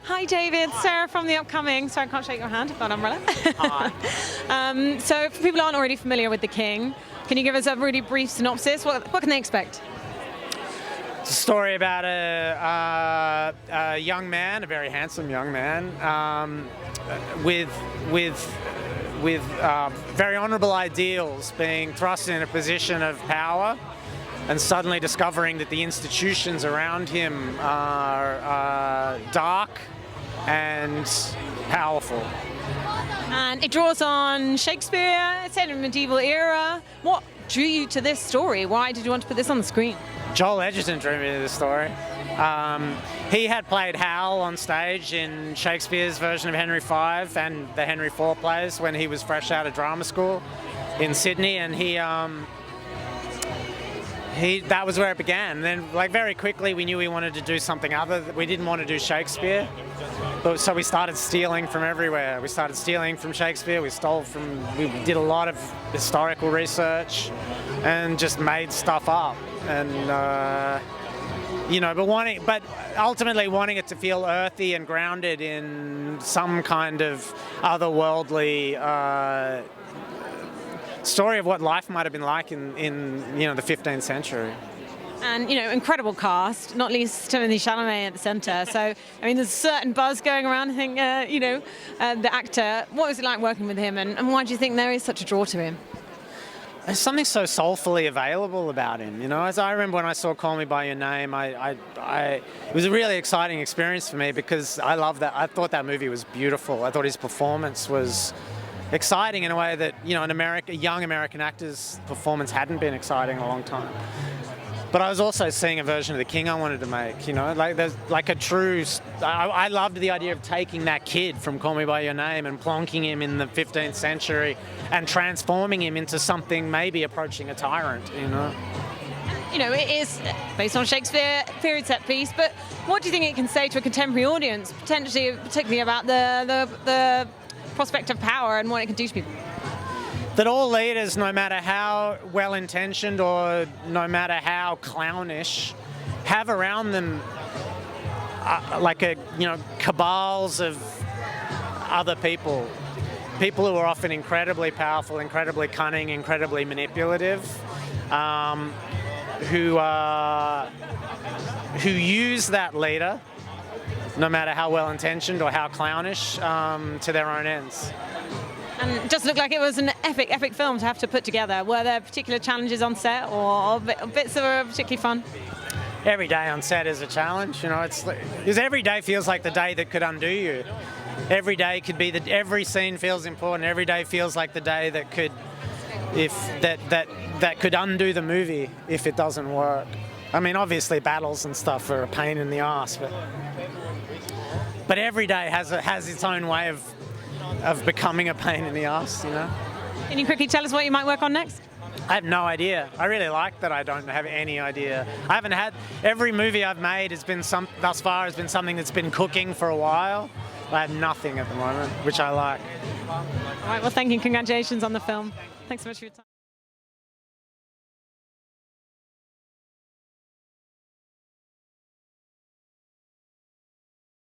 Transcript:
Hi David, Sarah from the upcoming, sorry I can't shake your hand, I've got an umbrella. Hi. So for people who aren't already familiar with The King, can you give us a really brief synopsis? What can they expect? It's a story about a young man, a very handsome young man, with very honourable ideals, being thrust in a position of power, and suddenly discovering that the institutions around him are dark and powerful. And it draws on Shakespeare, it's set in a medieval era. What drew you to this story? Why did you want to put this on the screen? Joel Edgerton drew me to this story. He had played Hal on stage in Shakespeare's version of Henry V and the Henry IV plays when he was fresh out of drama school in Sydney, and that was where it began. And then, like, very quickly, we knew we wanted to do something other. We didn't want to do Shakespeare, so we started stealing from everywhere. We started stealing from Shakespeare. We did a lot of historical research, and just made stuff up. And but ultimately wanting it to feel earthy and grounded in some kind of otherworldly story of what life might have been like in the 15th century. And, incredible cast, not least Timothée Chalamet at the centre. So, there's a certain buzz going around. I think, the actor, what was it like working with him, and why do you think there is such a draw to him? There's something so soulfully available about him, As I remember when I saw Call Me By Your Name, it was a really exciting experience for me because I loved that. I thought that movie was beautiful. I thought his performance was exciting in a way that, a young American actor's performance hadn't been exciting in a long time. But I was also seeing a version of The King I wanted to make, there's like a true. I loved the idea of taking that kid from Call Me By Your Name and plonking him in the 15th century and transforming him into something maybe approaching a tyrant, It is based on Shakespeare, period set piece, but what do you think it can say to a contemporary audience, particularly about the prospect of power and what it can do to people? That all leaders, no matter how well-intentioned or no matter how clownish, have around them cabals of other people who are often incredibly powerful, incredibly cunning, incredibly manipulative, who use that leader, no matter how well-intentioned or how clownish, to their own ends. And it just looked like it was an epic film to have to put together. Were there particular challenges on set or bits that were particularly fun? Every day on set is a challenge, because every day feels like the day that could undo you. Every day could be every scene feels important. Every day feels like the day that could, that could undo the movie if it doesn't work. Obviously battles and stuff are a pain in the ass, but every day has its own way of becoming a pain in the ass, Can you quickly tell us what you might work on next? I have no idea. I really like that I don't have any idea. Every movie I've made thus far has been something that's been cooking for a while. I have nothing at the moment, which I like. All right, well, thank you. Congratulations on the film. Thanks so much for your time.